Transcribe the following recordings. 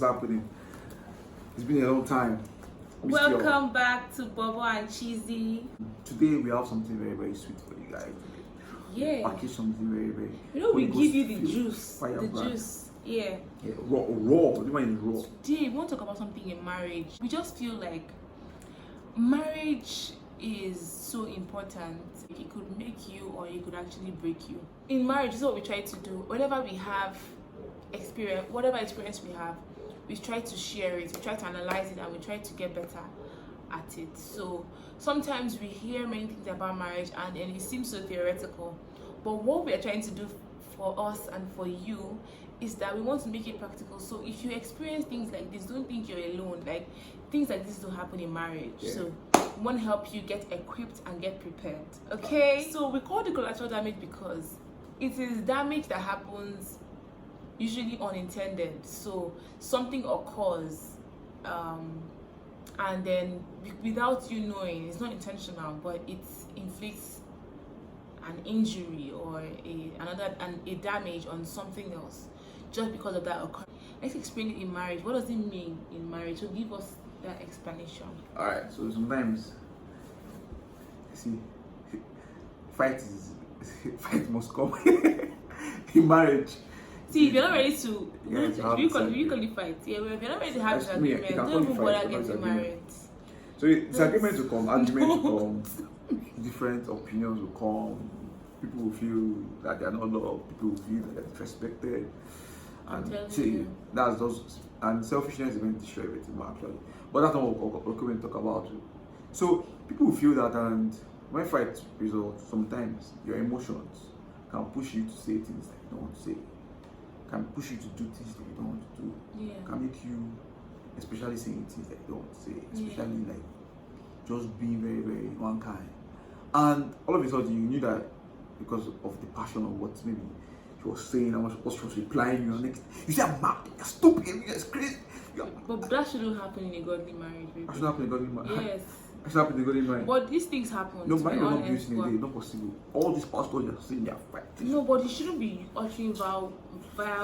happening? It's been a long time. Welcome back to Bobo and Chizzy. Today we have something very, very sweet for you guys. Yeah. Package something very, very. You know, we give you the juice. Fire The brand. juice. Yeah. Yeah, raw. The one is raw. Today we want to talk about something in marriage. We just feel like marriage is so important. It could make you or it could actually break you. In marriage, this is what we try to do. Whenever we have experience, whatever experience we have, we try to share it, we try to analyze it, and we try to get better at it. So sometimes we hear many things about marriage and it seems so theoretical, but what we are trying to do for us and for you is that we want to make it practical. So if you experience things like this, don't think you're alone. Like, things like this don't happen in marriage. Yeah. So we want to help you get equipped and get prepared. Okay, so we call it collateral damage because it is damage that happens usually unintended. So something occurs and then without you knowing, it's not intentional, but it inflicts an injury or a damage on something else just because of that occurrence. Let's explain it in marriage. What does it mean in marriage? So give us that explanation. All right. So sometimes, see, fight must come in marriage. See, if you're not ready to, Yeah, you can fight. Yeah, if you're not ready to have this agreement, don't even bother getting married. So disagreements will come, arguments will come, different opinions will come. People will feel that they are not loved. People will feel that they're disrespected. And see, that's those, and selfishness is going to destroy everything actually. But that's not what we're going to talk about. So people will feel that, and when fight results, sometimes your emotions can push you to say things that you don't want to say. Can push you to do things that you don't want to do. Yeah. Can make you, especially saying things that you don't want to say, especially like just being very, very one kind. And all of a sudden you knew that because of the passion of what maybe she was saying and what she was replying, you know, next you say I'm mad, you're stupid, you're crazy. But that shouldn't happen in a godly marriage, baby. That should happen in a godly marriage. Yes. That should happen in a godly marriage. But these things happen. No, to marriage be will not be honest, used in a day, not possible. All these pastors you're saying they are fighting. no, but you shouldn't be uttering vile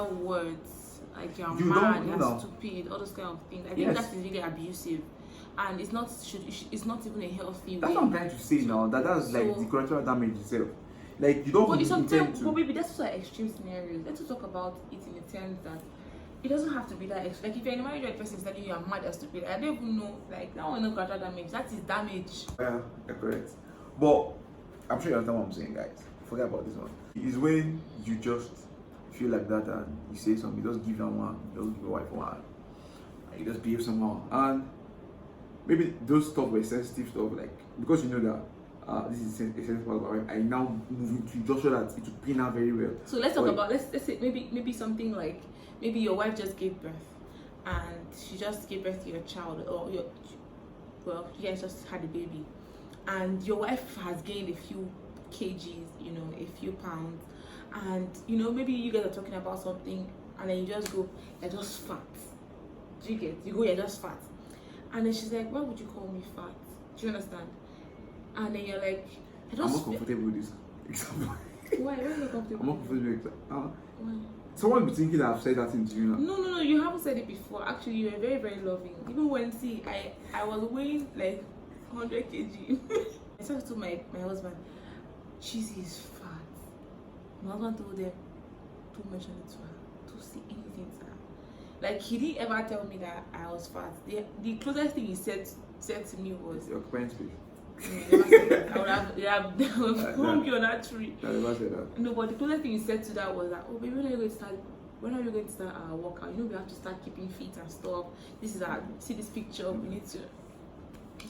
words like you're You mad, don't you're know. stupid, all those kind of things. I think Yes. that is really abusive, and it's not even a healthy That's way. what I'm trying to say now. That's like the collateral damage itself. Like you don't But intend sometimes, to. but maybe that's also extreme scenarios. Let's talk about it in the terms that it doesn't have to be that extreme. Like if you're in a marriage where the person is telling you you're mad or stupid, I don't even know. Like that one no collateral damage. That is damage. Yeah, you're correct. But I'm sure you understand what I'm saying, guys. Forget about this one. It's when you just feel like that and you say something, you just give them one, you just give your wife one, and you just behave somehow. And maybe those stuff were sensitive stuff, like because you know that this is a sensitive part of my life, I now move into just so that it will pin her very well. So let's talk about let's say maybe something like maybe your wife just gave birth and she just gave birth to your child, or you guys just had a baby and your wife has gained a few kgs, you know, a few pounds, and you know maybe you guys are talking about something and then you just go, you're just fat. Do you get? You go, you're just fat, and then she's like, why would you call me fat? Do you understand? And then you're like, I'm not comfortable with this example. Why? Why are you not comfortable? I'm not comfortable with it. Why? Someone be thinking that I've said that thing to you now. No, you haven't said it before. Actually, you were very, very loving. Even when, I was weighing like 100 kg. I said to my husband, Chizzy is fat. My husband told them, don't mention it to her, don't say anything to her. Like, he didn't ever tell me that I was fat. The closest thing he said to me was, Your parents' space. I would have hung you on that tree. I never said that. No, but the closest thing he said to that was that, oh baby, when are you going to start our workout? You know, we have to start keeping fit and stuff. This is our, see this picture, we need to.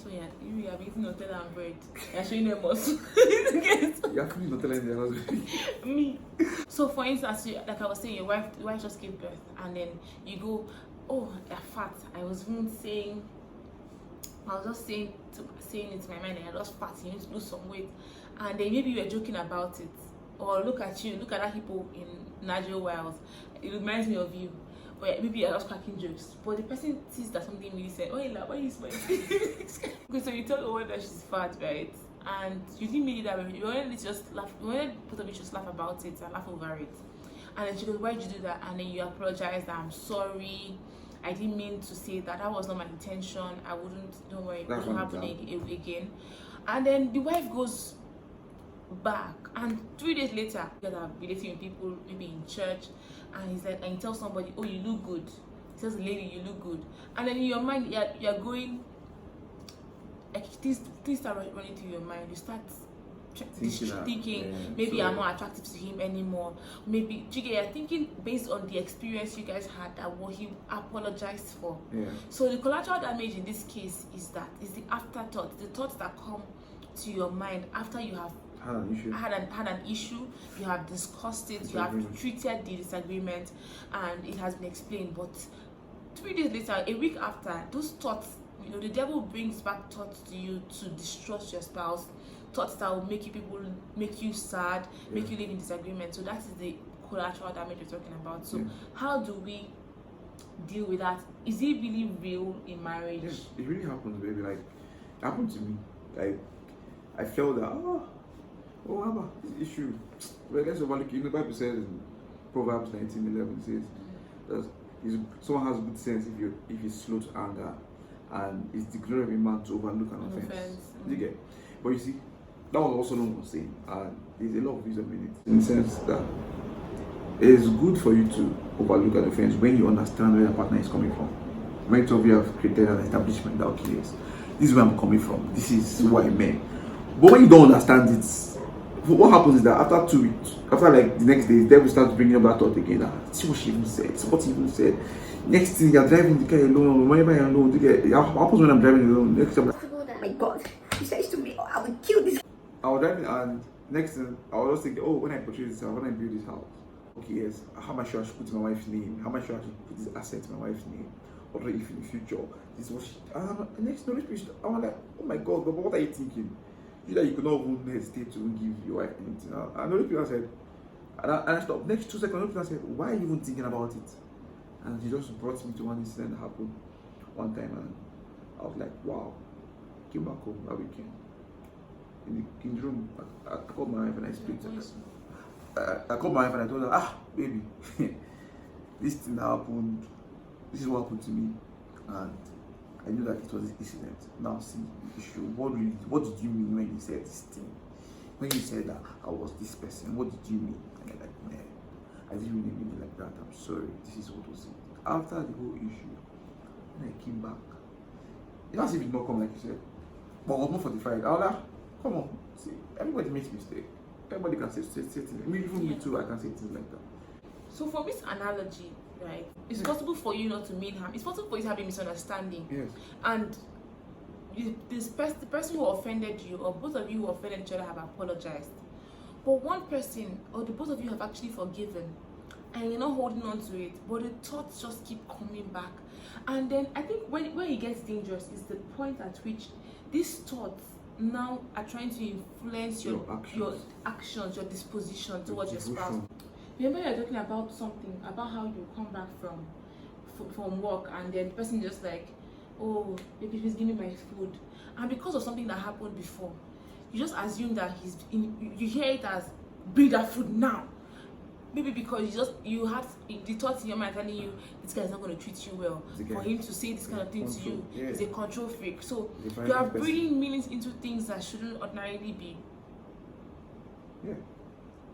So yeah, you are eating Nutella and bread. You're showing them muscle. You're actually not telling the husband. Me. So for instance, like I was saying, your wife just gave birth, and then you go, oh, you're fat. I was just saying it to my mind, and I just fat, you need to lose some weight, and then maybe you were joking about it, or look at that hippo in Nigel Wiles, it reminds me of you, or maybe you're just cracking jokes, but the person sees that something really said, oh yeah, why are you smiling? Okay, so you tell the woman that she's fat, right? And you didn't mean it that way. You wanted to just laugh. You wanted both of you just laugh about it and laugh over it. And then she goes, why did you do that? And then you apologize that I'm sorry. I didn't mean to say that. That was not my intention. I wouldn't. Don't worry, it That's won't happen again. And then the wife goes back, and 3 days later, that are relating with people, maybe in church, and he's like, and he tells somebody, "Oh, you look good." He tells the lady, "You look good," and then in your mind, you're going, like things start running through your mind. You start thinking maybe so, I'm not attractive to him anymore. Maybe you're thinking based on the experience you guys had, that what he apologized for. So the collateral damage in this case is the afterthought, the thoughts that come to your mind after you have had an issue, you have discussed it, you have treated the disagreement, and it has been explained. But 3 days later, a week after, those thoughts, the devil brings back thoughts to you to distrust your spouse, thoughts that will make you sad, make you live in disagreement. So that is the collateral damage we're talking about. So how do we deal with that? Is it really real in marriage? Yes, it really happens, baby. Like, it happened to me. Like, I felt that how about this issue? Well, let's overlook it. The Bible says in Proverbs 19:11 says that someone has good sense if he's slow to anger, and it's the glory of a man to overlook an offense. You get? But you see, that was also not what I'm saying, and there's a lot of wisdom in it, in the sense that it is good for you to overlook an offense when you understand where your partner is coming from. Many of you have created an establishment that, okay, yes, this is where I'm coming from, this is what I meant. But when you don't understand it, what happens is that after 2 weeks, after like the next day, the devil starts bringing up that thought again. See what she even said, see what he even said. Next thing, you're driving the car alone, whenever you're alone, what happens when I'm driving alone? Next time, oh my God, he says to me, "Oh, I will kill this." I was driving, and next thing, I was just thinking, oh, when I purchase this house, when I build this house, okay, yes, how much should I put my wife's name? How much should I put this asset in my wife's name? Or if in the future, this was next knowledge. I'm like, oh my God, but what are you thinking? You that you could not even hesitate to give your wife anything. And the people said, and I stopped. Next 2 seconds, the people said, why are you even thinking about it? And he just brought me to one incident that happened one time, and I was like, wow. Came back home that weekend. In the room, I called my wife and I split. I called my wife and I told her, baby, this thing that happened, this is what happened to me, and I knew that it was an incident. Now see the issue. What did you mean when you said this thing? When you said that I was this person, what did you mean? And I'm like, man, I didn't really mean it like that. I'm sorry. This is what was it. After the whole issue, when I came back, it was even not come like you said, but I was more fortified. I was like, come on, see, everybody makes mistakes. Everybody can say things. Even me too, I can say things like that. So for this analogy, right, it's possible for you not to mean harm. It's possible for you to have a misunderstanding. Yes. And the person who offended you, or both of you who offended each other, have apologized. But one person, or the both of you, have actually forgiven, and you're not holding on to it, but the thoughts just keep coming back. And then I think when it gets dangerous is the point at which these thoughts now are trying to influence your actions, your disposition towards your spouse. Remember, you're talking about something about how you come back from work, and then the person just like, oh, baby, please give me my food, and because of something that happened before, you just assume that you hear it as, bring that food now. Maybe because you have the thoughts in your mind telling you this guy is not going to treat you well. For him to say this kind of thing to you, he's a control freak. So you are bringing meanings into things that shouldn't ordinarily be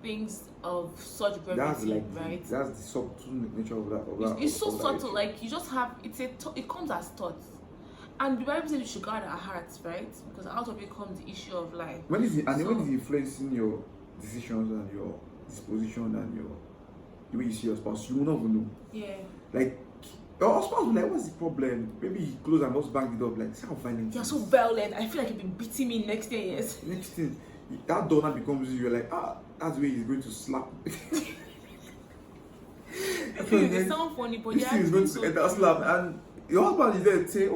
things of such gravity, right? That's the subtle nature of that. It's so subtle. Like you just have it comes as thoughts. And the Bible says we should guard our hearts, right? Because out of it comes the issue of life. When is it influencing your decisions and your disposition and the way you see your spouse, you will not even know. Yeah. Like your spouse will be like, what's the problem? Maybe he closed and just banged it up. Like, see how violent. You're so violent. I feel like you've been beating me next 10 years. Next thing, that door now becomes you're like, that's where he's going to slap. It sounds funny, but this thing is going to enter slap, and your husband is there to say, and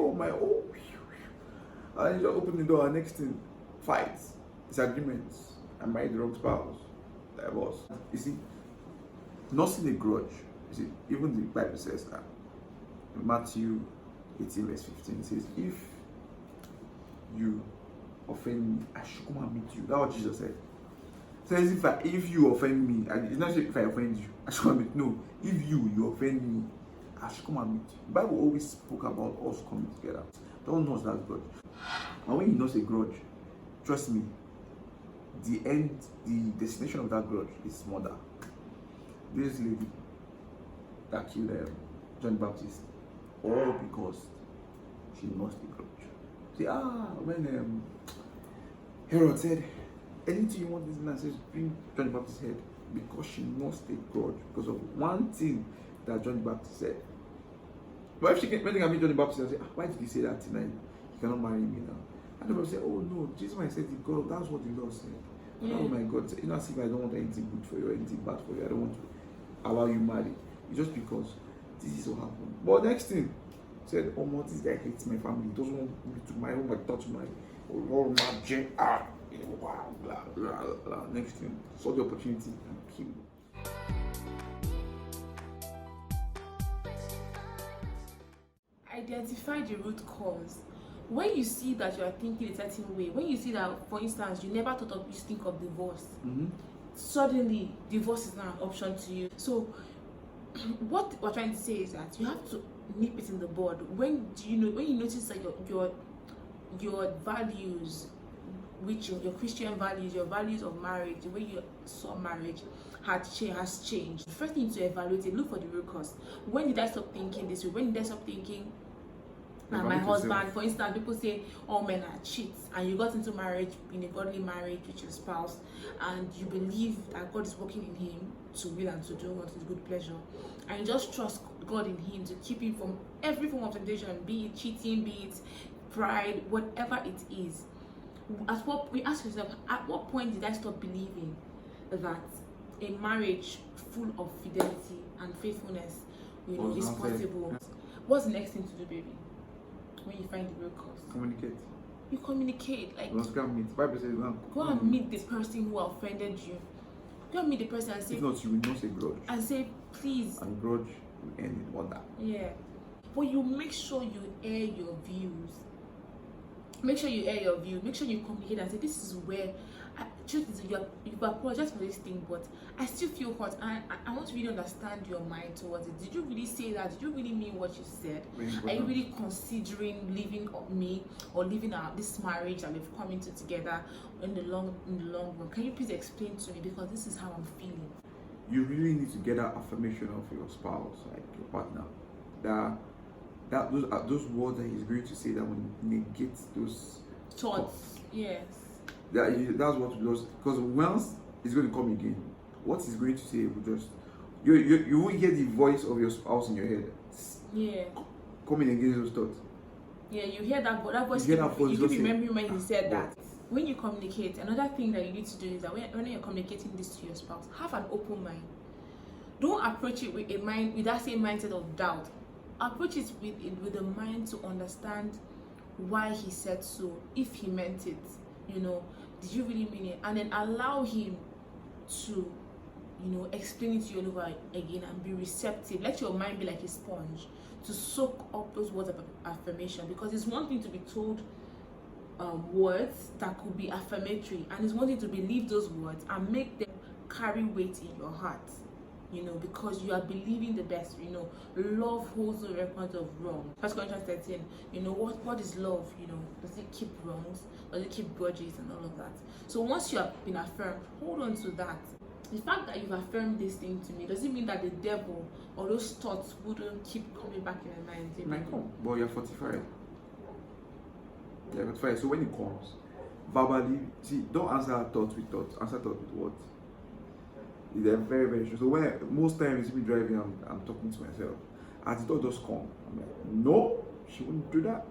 you just open the door, and next thing, fights, disagreements. I married the wrong spouse. Divorce. You see, nursing a grudge. You see, even the Bible says that. In Matthew 18 verse 15 it says, if you offend me, I should come and meet you. That's what Jesus said. So if you offend me, it's not if I offend you, I should come and meet you. No, if you offend me, I should come and meet you. The Bible always spoke about us coming together. Don't know that grudge. And when you know a grudge, trust me, the destination of that grudge is murder. This lady that killed John Baptist, all because she lost the grudge. See, when Herod said, anything you want, this man says, bring John the Baptist's head, because she lost a grudge because of one thing that John the Baptist said. But if she came, when they meet John the Baptist and say, why did he say that tonight? He cannot marry me now. And the Bible said, oh no, Jesus when I said it, God, that's what the Lord said. Yeah. Oh my God, you know, as if I don't want anything good for you or anything bad for you, I don't want to allow you marry. It's just because this is what happened. But next thing, said, oh my, this guy hates my family, he doesn't want me to marry, oh my daughter to marry. Oh my blah, blah, blah, blah. Next thing, saw the opportunity and killed. Identify the root cause. When you see that you are thinking a certain way, when you see that, for instance, you never thought of, you think of divorce, suddenly divorce is now an option to you. So what we're trying to say is that you have to nip it in the bud. When you notice that your values, which your Christian values, your values of marriage, the way you saw marriage has changed. The first thing to evaluate it, look for the root cause. When did I stop thinking this way? When did I stop thinking that my husband, for instance, people say all men are cheats, and you got into marriage, in a godly marriage with your spouse, and you believe that God is working in him to will and to do what is good pleasure, and you just trust God in him to keep you from every form of temptation, be it cheating, be it pride, whatever it is. We ask yourself, at what point did I stop believing that a marriage full of fidelity and faithfulness, is possible? What's the next thing to do, baby? When you find the real cause, communicate. You communicate. Like, let's go and meet. Bible says, go and meet the person who offended you. Go and meet the person and say, if not, you will not say grudge. And say, please. And grudge will end in murder. Yeah. But you make sure you air your views. Make sure you air your view. Make sure you communicate and say, this is where truth is, you've apologized for this thing, but I still feel hurt, and I want to really understand your mind towards it. Did you really say that? Did you really mean what you said? Are you really considering leaving me or leaving this marriage that we've come into together in the long run? Can you please explain to me, because this is how I'm feeling? You really need to get that affirmation of your spouse, like your partner, that those words that he's going to say that will negate those thoughts. Yes. That's what we lost, because once it's going to come again, what he's going to say will just you won't hear the voice of your spouse in your head. Yeah. Coming against those thoughts. Yeah, you hear that, but that voice. You keep remembering when he said that. When you communicate, another thing that you need to do is that when you're communicating this to your spouse, have an open mind. Don't approach it with that same mindset of doubt. Approach it with a mind to understand why he said so, if he meant it. Did you really mean it? And then allow him to, explain it to you all over again and be receptive. Let your mind be like a sponge to soak up those words of affirmation, because it's one thing to be told words that could be affirmatory, and it's one thing to believe those words and make them carry weight in your heart, because you are believing the best. Love holds no record of wrong. 1 Corinthians 13, what is love? Does it keep wrongs? Does it keep grudges and all of that? So once you have been affirmed, hold on to that. The fact that you've affirmed this thing to me doesn't mean that the devil or those thoughts wouldn't keep coming back in your mind. It might come, but you're fortified. You're fortified. So when it comes, verbally, don't answer thoughts with thoughts. Answer thoughts with what? They're very, very true. So when most times you see me driving, I'm talking to myself. As the thought just come, I'm like, no, she wouldn't do that.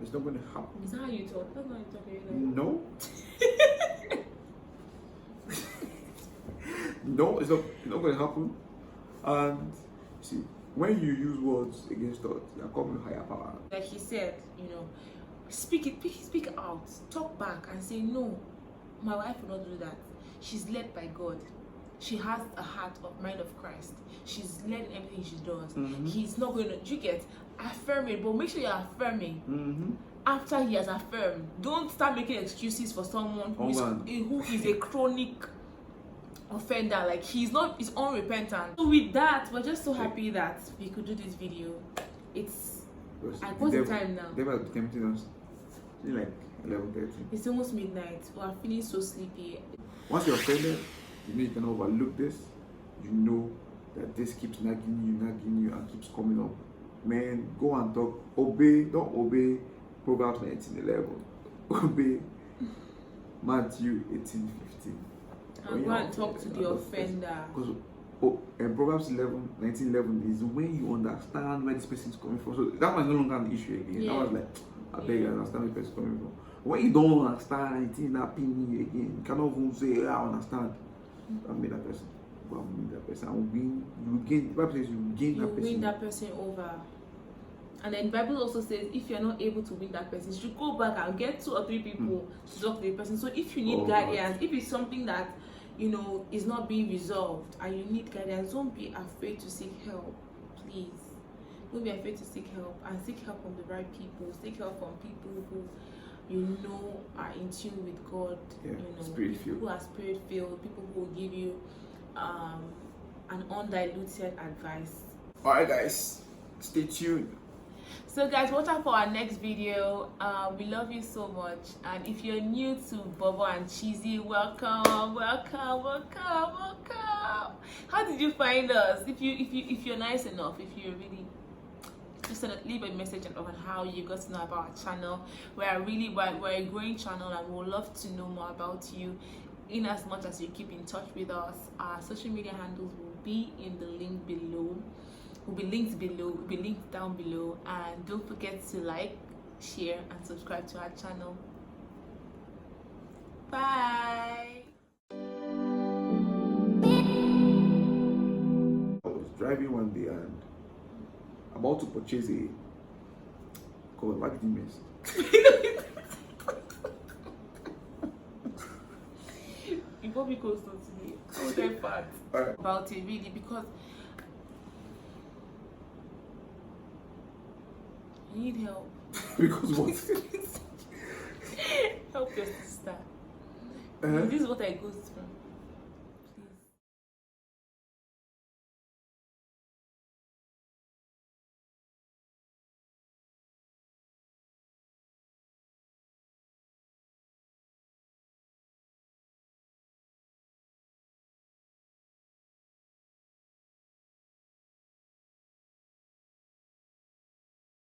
It's not going to happen. Is that how you talk? That's not how you talk, really. No. No, it's not going to happen. And see, when you use words against thoughts, you're coming with higher power. Like he said, speak out, talk back, and say, no, my wife will not do that. She's led by God. She has a mind of Christ. She's led in everything she does. He's not going to, affirm it, but make sure you're affirming. After he has affirmed, don't start making excuses for someone who is a chronic offender, like he's unrepentant. So with that, we're just so happy that we could do this video. It's what's the time now? They were tempting us. It's like 11:30. It's almost midnight. We're feeling so sleepy. Once you're offended, you know you can overlook this. You know that this keeps nagging you, and keeps coming up. Man, go and talk. Obey, don't obey Proverbs 19:11. Obey Matthew 18:15. And go and talk to the offender. Because Proverbs 19:11 is when you understand where this person is coming from. So that was no longer an issue again. Yeah. That was like, I beg, I understand where the person is coming from. When you don't understand anything happening again, you cannot even say, I understand. I made that person. Well, I made that person. I will win. You will gain. The Bible says you will gain that person. Win that person over. And then the Bible also says if you're not able to win that person, you should go back and get 2 or 3 people to talk to the person. So if you need guidance, if it's something that is not being resolved and you need guidance, don't be afraid to seek help. Please. Don't be afraid to seek help, and seek help from the right people. Seek help from people who are in tune with God. Spirit-filled. People who are spirit-filled, people who will give you an undiluted advice. Alright guys, stay tuned. So guys, watch out for our next video. We love you so much, and if you're new to Bobo and Chizzy, welcome. How did you find us? If you're nice enough, if you really just leave a message on how you got to know about our channel. We're a growing channel, and we would love to know more about you. In as much as you keep in touch with us, our social media handles will be in the link below. Will be linked down below, and don't forget to like, share, and subscribe to our channel. Bye. I was driving one day and about to purchase a God, what did you miss? You got me close to today. So that part about it really, because I need help. Because what? Help your sister. This is what I go through.